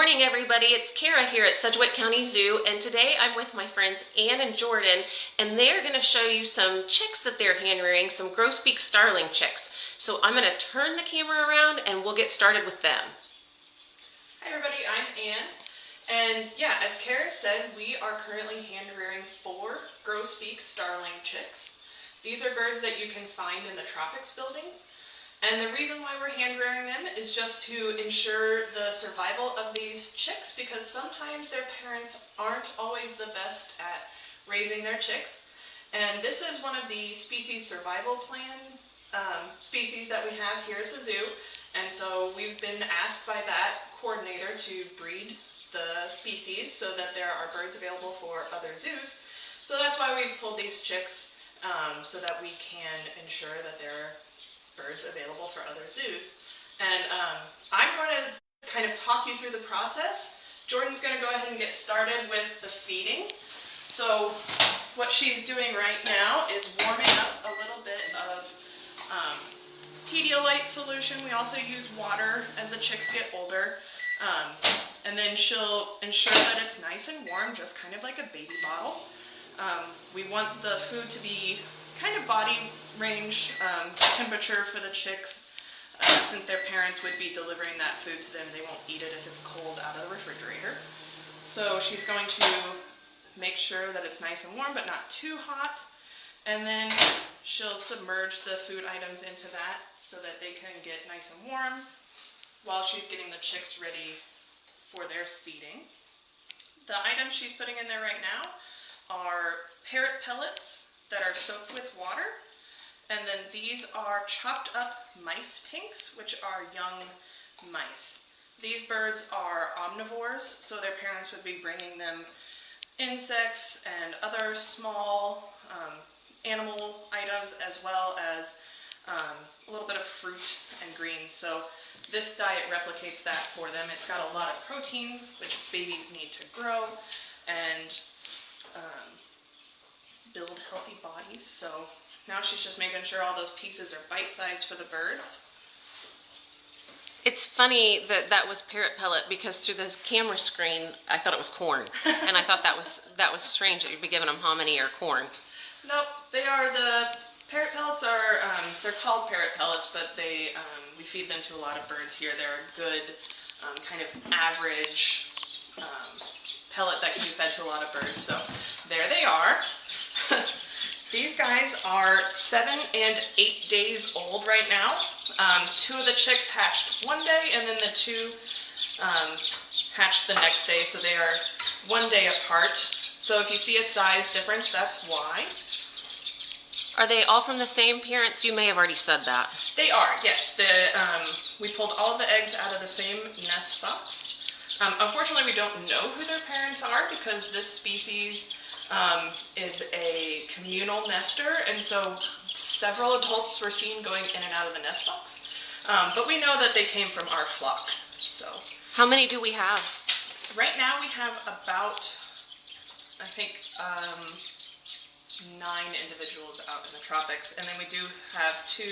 Morning everybody, it's Kara here at Sedgwick County Zoo, and today I'm with my friends Ann and Jordan, and they're going to show you some chicks that they're hand rearing, some Grosbeak Starling chicks. So I'm going to turn the camera around and we'll get started with them. Hi everybody, I'm Ann, and yeah, as Kara said, we are currently hand rearing 4 Grosbeak Starling chicks. These are birds that you can find in the Tropics building. And the reason why we're hand rearing them is just to ensure the survival of these chicks, because sometimes their parents aren't always the best at raising their chicks. And this is one of the species survival plan species that we have here at the zoo. And so we've been asked by that coordinator to breed the species so that there are birds available for other zoos. So that's why we've pulled these chicks so that we can ensure that they're birds available for other zoos. And I'm going to kind of talk you through the process. Jordan's going to go ahead and get started with the feeding. So what she's doing right now is warming up a little bit of Pedialyte solution. We also use water as the chicks get older. And then she'll ensure that it's nice and warm, just kind of like a baby bottle. We want the food to be kind of body range temperature for the chicks. Since their parents would be delivering that food to them, they won't eat it if it's cold out of the refrigerator. So she's going to make sure that it's nice and warm, but not too hot. And then she'll submerge the food items into that so that they can get nice and warm while she's getting the chicks ready for their feeding. The items she's putting in there right now are parrot pellets that are soaked with water, and then these are chopped up mice pinks, which are young mice. These birds are omnivores, so their parents would be bringing them insects and other small animal items, as well as a little bit of fruit and greens. So this diet replicates that for them. It's got a lot of protein, which babies need to grow and build healthy bodies. So now she's just making sure all those pieces are bite-sized for the birds. It's funny that that was parrot pellet, because through this camera screen I thought it was corn, and I thought that was strange that you'd be giving them hominy or corn. Nope, they are the parrot pellets are they're called parrot pellets, but they we feed them to a lot of birds here. They're a good kind of average pellet that can be fed to a lot of birds. So there they are. These guys are 7 and 8 days old right now. 2 of the chicks hatched one day, and then the 2 hatched the next day, so they are 1 day apart. So if you see a size difference, that's why. Are they all from the same parents? You may have already said that. They are, yes. We pulled all of the eggs out of the same nest box. Unfortunately, we don't know who their parents are, because this species is a communal nester, and so several adults were seen going in and out of the nest box. But we know that they came from our flock. So how many do we have? Right now we have about, I think, 9 individuals out in the tropics, and then we do have 2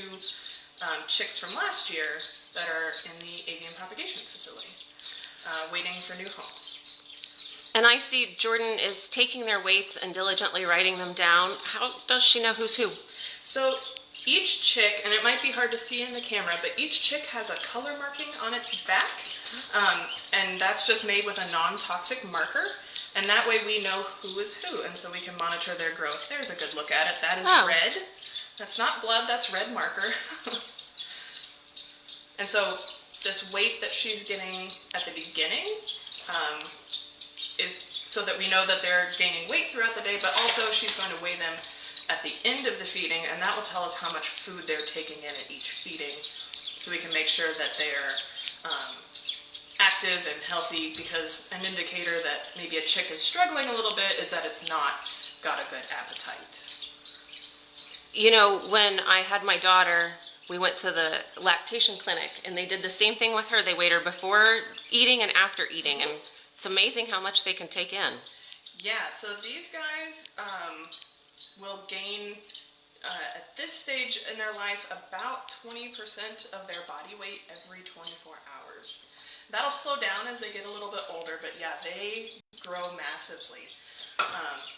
chicks from last year that are in the avian propagation facility, waiting for new homes. And I see Jordan is taking their weights and diligently writing them down. How does she know who's who? So each chick, and it might be hard to see in the camera, but each chick has a color marking on its back, and that's just made with a non-toxic marker. And that way we know who is who, and so we can monitor their growth. There's a good look at it. That is red. That's not blood, that's red marker. And so this weight that she's getting at the beginning is so that we know that they're gaining weight throughout the day, but also she's going to weigh them at the end of the feeding, and that will tell us how much food they're taking in at each feeding, so we can make sure that they're active and healthy, because an indicator that maybe a chick is struggling a little bit is that it's not got a good appetite. You know, when I had my daughter, we went to the lactation clinic, and they did the same thing with her. They weighed her before eating and after eating, and it's amazing how much they can take in. Yeah, so these guys will gain, at this stage in their life, about 20% of their body weight every 24 hours. That'll slow down as they get a little bit older, but yeah, they grow massively.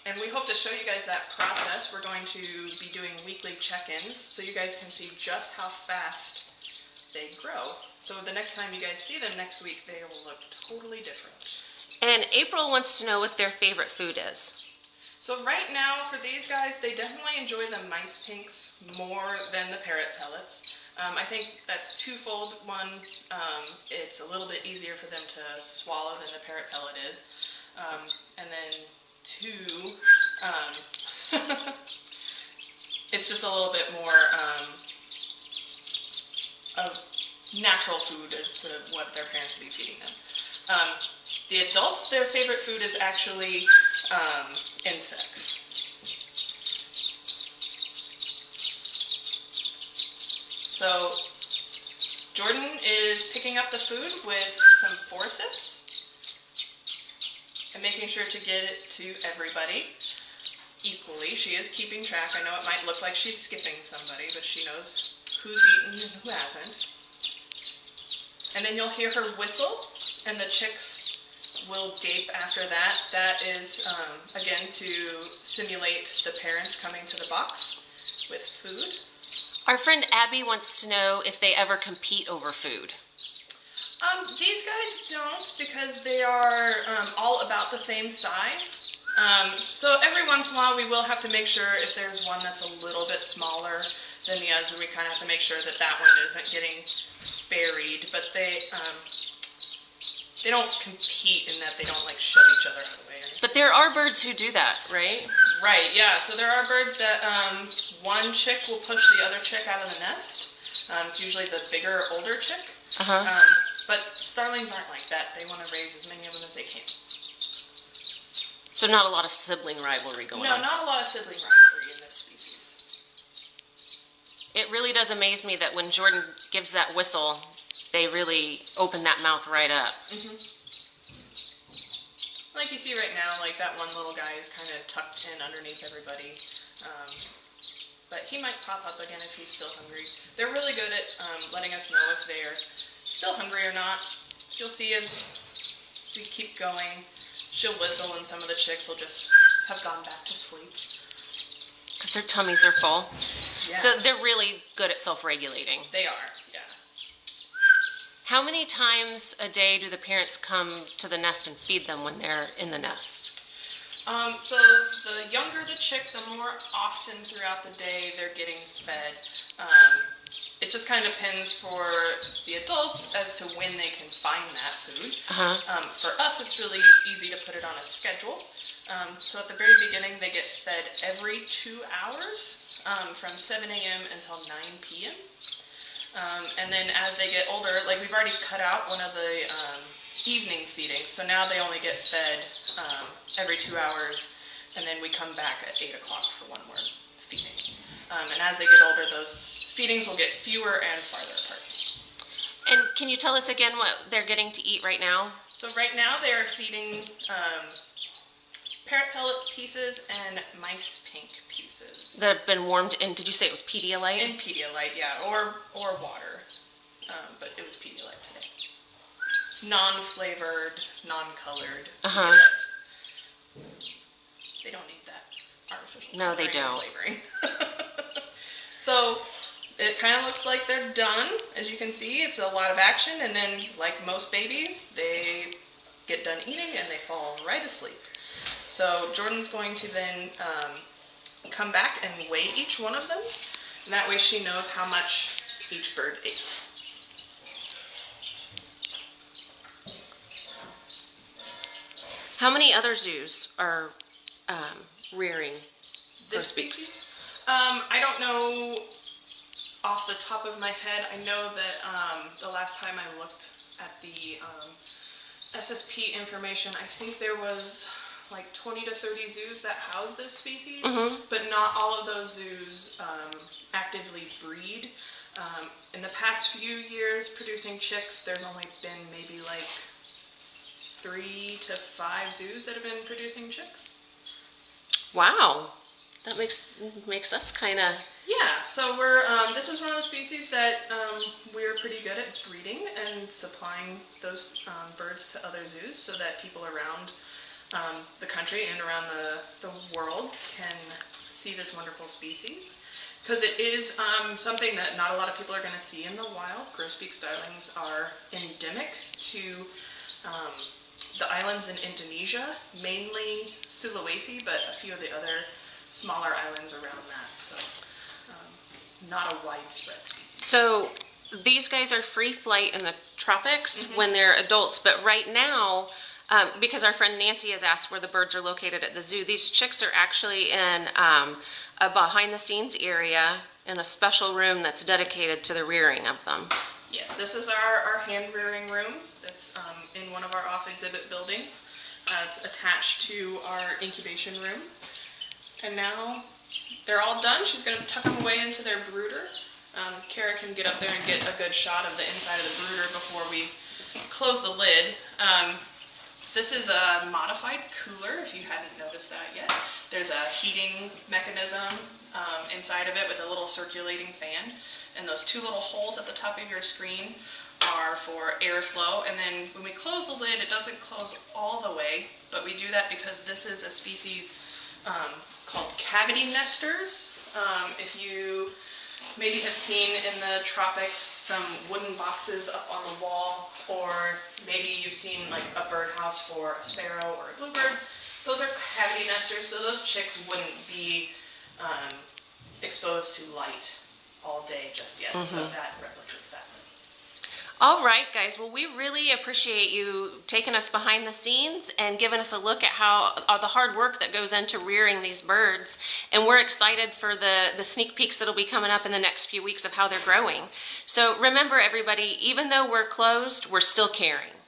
And we hope to show you guys that process. We're going to be doing weekly check-ins so you guys can see just how fast they grow. So the next time you guys see them next week, they will look totally different. And April wants to know what their favorite food is. So right now for these guys, they definitely enjoy the mice pinks more than the parrot pellets. I think that's twofold. One, it's a little bit easier for them to swallow than the parrot pellet is. And then two, it's just a little bit more of natural food as to what their parents would be feeding them. The adults, their favorite food is actually insects. So Jordan is picking up the food with some forceps and making sure to get it to everybody equally. She is keeping track. I know it might look like she's skipping somebody, but she knows who's eaten and who hasn't. And then you'll hear her whistle, and the chicks will gape after that. That is, again, to simulate the parents coming to the box with food. Our friend Abby wants to know if they ever compete over food. These guys don't, because they are all about the same size. So every once in a while we will have to make sure if there's one that's a little bit smaller than the other, we kind of have to make sure that that one isn't getting buried. But they don't compete in that they don't like shove each other out of the way. But there are birds who do that, right? Right, yeah. So there are birds that one chick will push the other chick out of the nest. It's usually the bigger, older chick. But starlings aren't like that. They want to raise as many of them as they can. So not a lot of sibling rivalry going on. No, not a lot of sibling rivalry in this species. It really does amaze me that when Jordan gives that whistle, they really open that mouth right up. Like you see right now, like that one little guy is kind of tucked in underneath everybody. But he might pop up again if he's still hungry. They're really good at letting us know if they're still hungry or not. You'll see as we keep going, she'll whistle and some of the chicks will just have gone back to sleep. Because their tummies are full. Yeah. So they're really good at self-regulating. They are, yeah. How many times a day do the parents come to the nest and feed them when they're in the nest? So the younger the chick, the more often throughout the day they're getting fed. It just kind of depends for the adults as to when they can find that food. For us, it's really easy to put it on a schedule. So at the very beginning, they get fed every 2 hours from 7 a.m. until 9 p.m. And then as they get older, like we've already cut out one of the evening feedings, so now they only get fed every 2 hours, and then we come back at 8 o'clock for one more feeding. And as they get older, those feedings will get fewer and farther apart. And can you tell us again what they're getting to eat right now? So right now they are feeding parrot pellet pieces and mice pink pieces. That have been warmed in, did you say it was Pedialyte? In Pedialyte, yeah, or water, but it was Pedialyte today. Non-flavored, non-colored Pedialyte. They don't need that artificial No, they don't. flavoring. So it kind of looks like they're done. As you can see, it's a lot of action, and then like most babies, they get done eating and they fall right asleep. So Jordan's going to then come back and weigh each one of them, and that way she knows how much each bird ate. How many other zoos are rearing This grosbeaks? species? I don't know off the top of my head. I know that the last time I looked at the SSP information, I think there was like 20 to 30 zoos that house this species, but not all of those zoos actively breed. In the past few years producing chicks, there's only been maybe like 3 to 5 zoos that have been producing chicks. Wow. That makes us kind of... Yeah, so we're this is one of the species that we're pretty good at breeding and supplying those birds to other zoos so that people around the country and around the world can see this wonderful species. Because it is something that not a lot of people are going to see in the wild. Grosbeak starlings are endemic to the islands in Indonesia, mainly Sulawesi, but a few of the other smaller islands around that. So not a widespread species. So these guys are free flight in the tropics when they're adults, but right now, because our friend Nancy has asked where the birds are located at the zoo, these chicks are actually in a behind the scenes area in a special room that's dedicated to the rearing of them. Yes, this is our hand rearing room that's in one of our off exhibit buildings. It's attached to our incubation room. And now they're all done. She's going to tuck them away into their brooder. Kara can get up there and get a good shot of the inside of the brooder before we close the lid. This is a modified cooler, if you hadn't noticed that yet. There's a heating mechanism inside of it with a little circulating fan. And those two little holes at the top of your screen are for airflow. And then when we close the lid, it doesn't close all the way, but we do that because this is a species called cavity nesters. If you maybe have seen in the tropics some wooden boxes up on the wall, or maybe you've seen like a birdhouse for a sparrow or a bluebird. Those are cavity nesters, so those chicks wouldn't be exposed to light all day just yet, so that replicates that. All right, guys. Well, we really appreciate you taking us behind the scenes and giving us a look at how the hard work that goes into rearing these birds. And we're excited for the sneak peeks that'll be coming up in the next few weeks of how they're growing. So remember, everybody, even though we're closed, we're still caring.